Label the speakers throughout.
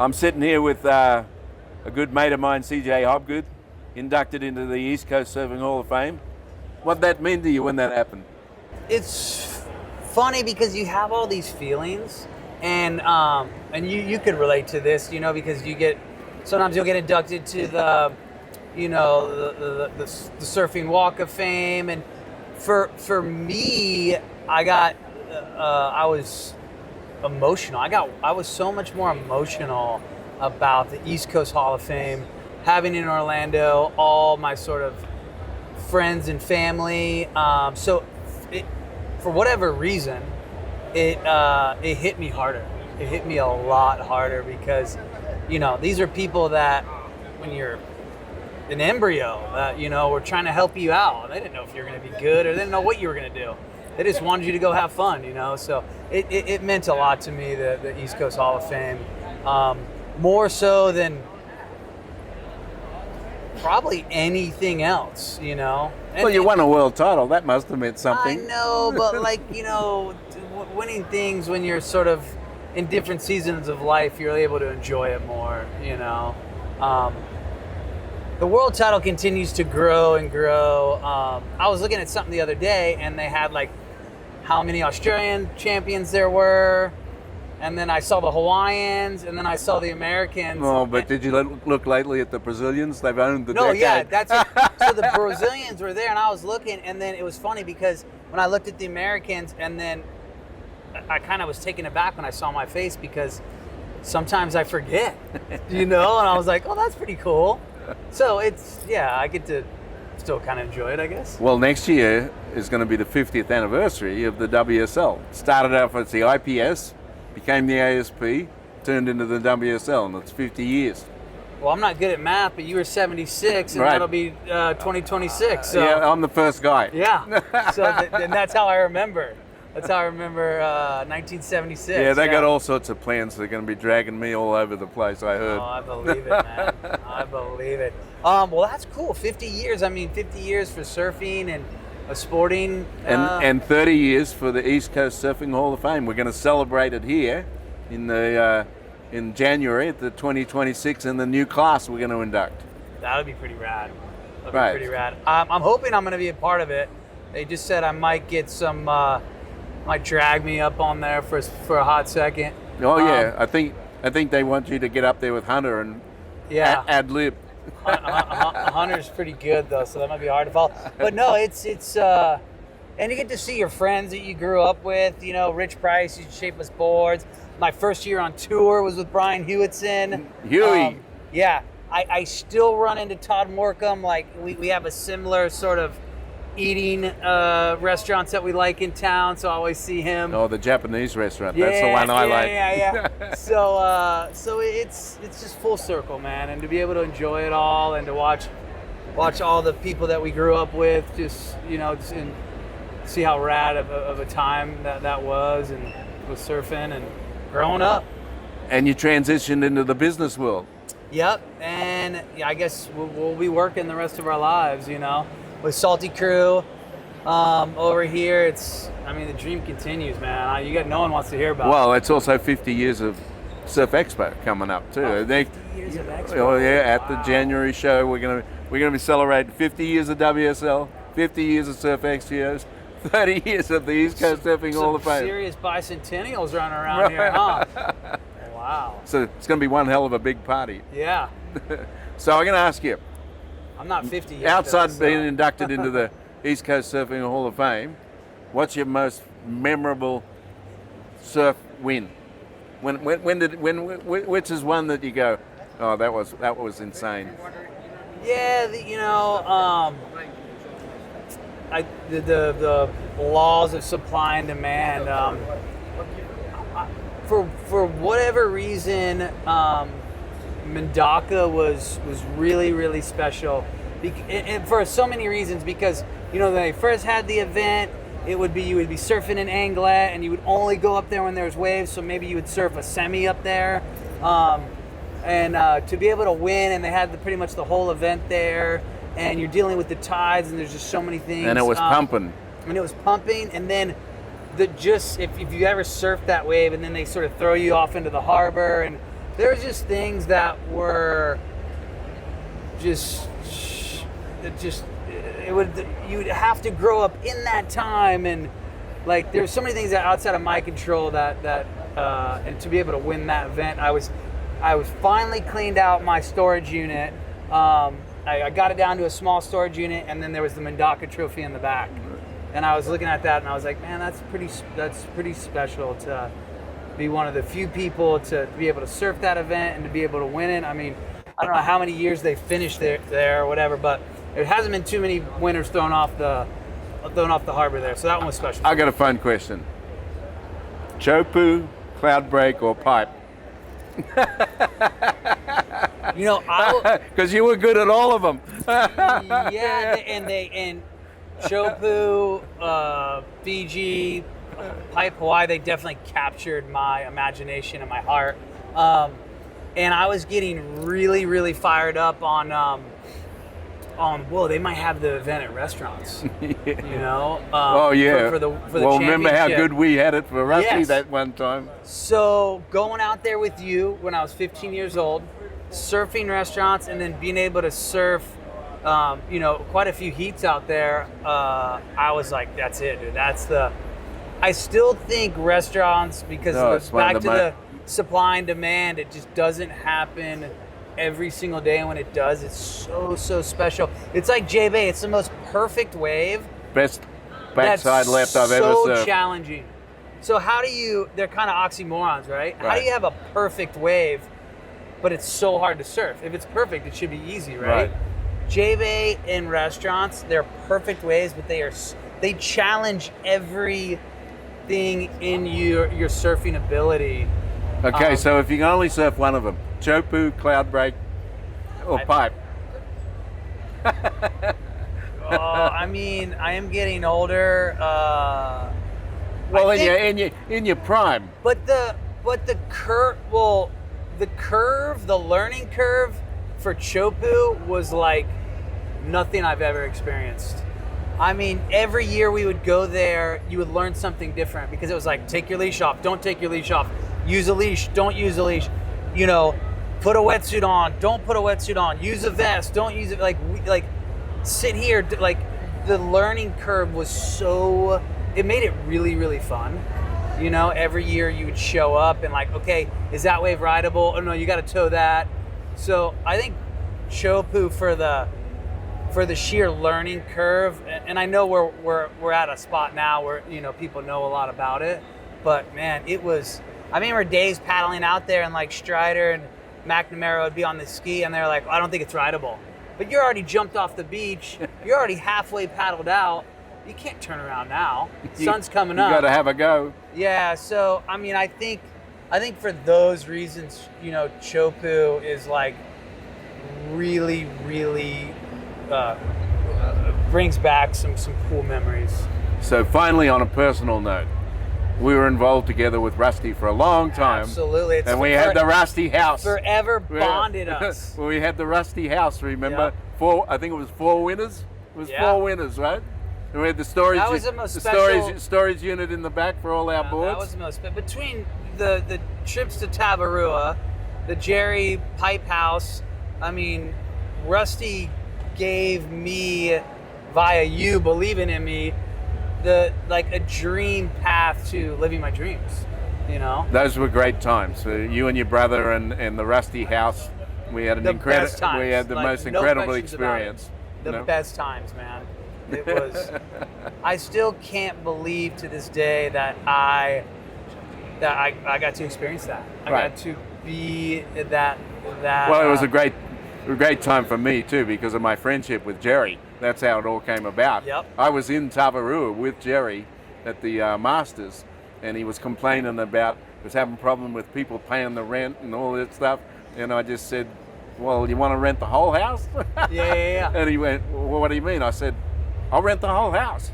Speaker 1: I'm sitting here with a good mate of mine, CJ Hobgood, inducted into the East Coast Surfing Hall of Fame. What'd that mean to you when that happened?
Speaker 2: It's funny because you have all these feelings, and you could relate to this, because sometimes you'll get inducted to the Surfing Walk of Fame, and for me, I was emotional. I was so much more emotional about the East Coast Hall of Fame, having in Orlando all my sort of friends and family. So for whatever reason, it hit me harder. It hit me a lot harder because, these are people that when you're an embryo, were trying to help you out. They didn't know if you were going to be good, or they didn't know what you were going to do. They just wanted you to go have fun, So it meant a lot to me, the East Coast Hall of Fame, more so than probably anything else,
Speaker 1: Well, you won a world title. That must have meant something.
Speaker 2: I know, but winning things when you're sort of in different seasons of life, you're able to enjoy it more, The world title continues to grow and grow. I was looking at something the other day, and they had how many Australian champions there were, and then I saw the Hawaiians, and then I saw the Americans.
Speaker 1: Oh, but did you look lately at the Brazilians? They've owned the decade.
Speaker 2: Yeah, that's it. So the Brazilians were there, and I was looking, and then it was funny because when I looked at the Americans, and then I kind of was taken aback when I saw my face because sometimes I forget, and I was like, oh, that's pretty cool. So I get to still kind of enjoy it, I guess.
Speaker 1: Well, next year is going to be the 50th anniversary of the WSL. Started off as the IPS, became the ASP, turned into the WSL, and it's 50 years.
Speaker 2: Well, I'm not good at math, but you were 76, and
Speaker 1: right.
Speaker 2: That'll be 2026. So.
Speaker 1: Yeah, I'm the first guy.
Speaker 2: Yeah, so and that's how I remember. That's how I remember 1976.
Speaker 1: Yeah, they got all sorts of plans. They're going to be dragging me all over the place, I heard.
Speaker 2: Oh, I believe it, man. I believe it. Well, that's cool. 50 years. 50 years for surfing and sporting.
Speaker 1: And 30 years for the East Coast Surfing Hall of Fame. We're going to celebrate it here in January at the 2026 in the new class we're going to induct.
Speaker 2: That would be pretty rad. Pretty rad. I'm hoping I'm going to be a part of it. They just said I might get some... might drag me up on there for a hot second.
Speaker 1: Oh yeah, I think they want you to get up there with Hunter and ad lib.
Speaker 2: Hunter's pretty good though, so that might be hard to follow. But no, it's and you get to see your friends that you grew up with. Rich Price used Shapeless Boards. My first year on tour was with Brian Hewitson.
Speaker 1: Huey.
Speaker 2: Yeah, I still run into Todd Morcom. We have a similar sort of eating restaurants that we like in town, so I always see him.
Speaker 1: Oh, the Japanese restaurant. That's the one I like.
Speaker 2: Yeah. So it's just full circle, man, and to be able to enjoy it all and to watch all the people that we grew up with, and see how rad of a time that was, and with surfing and growing up.
Speaker 1: And you transitioned into the business world.
Speaker 2: Yep, and I guess we'll be working the rest of our lives, with Salty Crew over here. The dream continues, man. No one wants to hear about it.
Speaker 1: Well, it's also 50 years of Surf Expo coming up too.
Speaker 2: 50 years of Expo.
Speaker 1: Oh yeah, at the January show we're gonna be celebrating 50 years of WSL, 50 years of Surf Expo, 30 years of the East Coast Surfing Hall of Fame.
Speaker 2: Serious bicentennials running around here, huh? Wow.
Speaker 1: So it's gonna be one hell of a big party.
Speaker 2: Yeah.
Speaker 1: So I'm gonna ask you.
Speaker 2: I'm not 50 yet.
Speaker 1: Outside being inducted into the East Coast Surfing Hall of Fame, what's your most memorable surf win? Which is one that you go, oh, that was insane?
Speaker 2: Yeah, the laws of supply and demand. For whatever reason, Mendaka was really, really special, and for so many reasons. Because when they first had the event, you would be surfing in Anglet, and you would only go up there when there's waves. So maybe you would surf a semi up there, and to be able to win, and they had pretty much the whole event there, and you're dealing with the tides, and there's just so many things.
Speaker 1: And it was pumping.
Speaker 2: And then if you ever surf that wave, and then they sort of throw you off into the harbor, and there was just things that were you'd have to grow up in that time, and like there's so many things that outside of my control that and to be able to win that event, I was finally cleaned out my storage unit. I got it down to a small storage unit, and then there was the Mendaka trophy in the back, and I was looking at that and I was like, man, that's pretty special to be one of the few people to be able to surf that event and to be able to win it. I mean, I don't know how many years they finished there or whatever, but it hasn't been too many winners thrown off the harbor there. So that one was special.
Speaker 1: I got a fun question. Chopu, cloud break, or pipe?
Speaker 2: You know,
Speaker 1: because you were good at all of them.
Speaker 2: Yeah, and Chopu, Fiji, Pipe, Hawaii, they definitely captured my imagination and my heart. And I was getting really, really fired up on whoa, they might have the event at restaurants. You know?
Speaker 1: Oh yeah.
Speaker 2: For the
Speaker 1: well, remember how good we had it for Rusty
Speaker 2: Yes.
Speaker 1: that one time?
Speaker 2: So going out there with you when I was 15 years old, surfing restaurants, and then being able to surf, you know, quite a few heats out there. I was like, that's it, dude. I still think restaurants, because back to the supply and demand, it just doesn't happen every single day, and when it does, it's so special. It's like J-Bay, it's the most perfect wave.
Speaker 1: Best backside left I've ever surfed.
Speaker 2: So challenging. So how do you, they're kind of oxymorons, right? How do you have a perfect wave, but it's so hard to surf? If it's perfect, it should be easy, right? J-Bay in restaurants, they're perfect waves, but they challenge everything in your surfing ability.
Speaker 1: Okay, so if you can only surf one of them, Chopu, cloud break, or pipe?
Speaker 2: I mean, I am getting older.
Speaker 1: Well, in your prime.
Speaker 2: But the curve, the learning curve for Chopu was like nothing I've ever experienced. I mean, every year we would go there, you would learn something different, because it was like, take your leash off, don't take your leash off, use a leash, don't use a leash, you know, put a wetsuit on, don't put a wetsuit on, use a vest, don't use it, like sit here, like the learning curve was so, it made it really, really fun. You know, every year you would show up and like, okay, is that wave rideable? Oh no, you got to tow that. So I think Chopu for the sheer learning curve, and I know we're at a spot now where, you know, people know a lot about it, but man, it was, I remember days paddling out there, and like Strider and McNamara would be on the ski, and they're like, I don't think it's rideable. But you're already jumped off the beach, you're already halfway paddled out, you can't turn around now. Sun's coming up.
Speaker 1: You got to have a go.
Speaker 2: Yeah, so I mean, I think for those reasons, you know, Chopu is like really, really brings back some cool memories.
Speaker 1: So finally, on a personal note, we were involved together with Rusty for a long time.
Speaker 2: Absolutely.
Speaker 1: And we had the Rusty house.
Speaker 2: Forever bonded us.
Speaker 1: Well, we had the Rusty house, remember?
Speaker 2: Yep.
Speaker 1: I think it was 4 winners. It was 4 winners, right? And we had the storage,
Speaker 2: that was the most special,
Speaker 1: storage unit in the back for all our boards.
Speaker 2: That was the most. But between the trips to Tavarua, the Jerry Pipe House, I mean, Rusty gave me, via you believing in me, a dream path to living my dreams. You know,
Speaker 1: those were great times. You and your brother and the Rusty house. We had the most incredible experience.
Speaker 2: The best times, man. It was. I still can't believe to this day that I got to experience that. I got to be that.
Speaker 1: Well, it was a great time for me too, because of my friendship with Jerry. That's how it all came about.
Speaker 2: Yep.
Speaker 1: I was in Tavarua with Jerry at the Masters, and he was complaining was having a problem with people paying the rent and all that stuff. And I just said, well, you want to rent the whole house?
Speaker 2: Yeah.
Speaker 1: And he went, well, what do you mean? I said, I'll rent the whole house.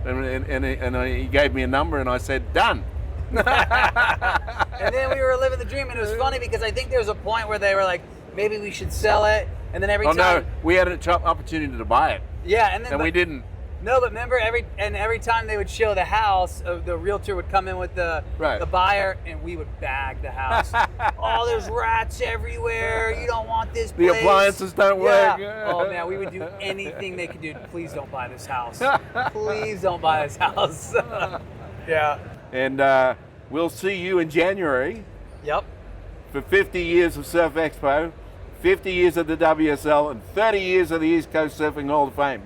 Speaker 1: And he gave me a number, and I said, done.
Speaker 2: And then we were living the dream, and it was funny because I think there was a point where they were like, maybe we should sell it, and then every time.
Speaker 1: No, we had an opportunity to buy it.
Speaker 2: Yeah, and
Speaker 1: we didn't.
Speaker 2: No, but remember every time they would show the house, the realtor would come in with the buyer, and we would bag the house. Oh, there's rats everywhere. You don't want this
Speaker 1: The
Speaker 2: place.
Speaker 1: appliances don't
Speaker 2: Yeah.
Speaker 1: work.
Speaker 2: Oh man, we would do anything they could do. Please don't buy this house. Please don't buy this house. Yeah.
Speaker 1: And we'll see you in January
Speaker 2: Yep.
Speaker 1: for 50 years of Surf Expo, 50 years of the WSL, and 30 years of the East Coast Surfing Hall of Fame.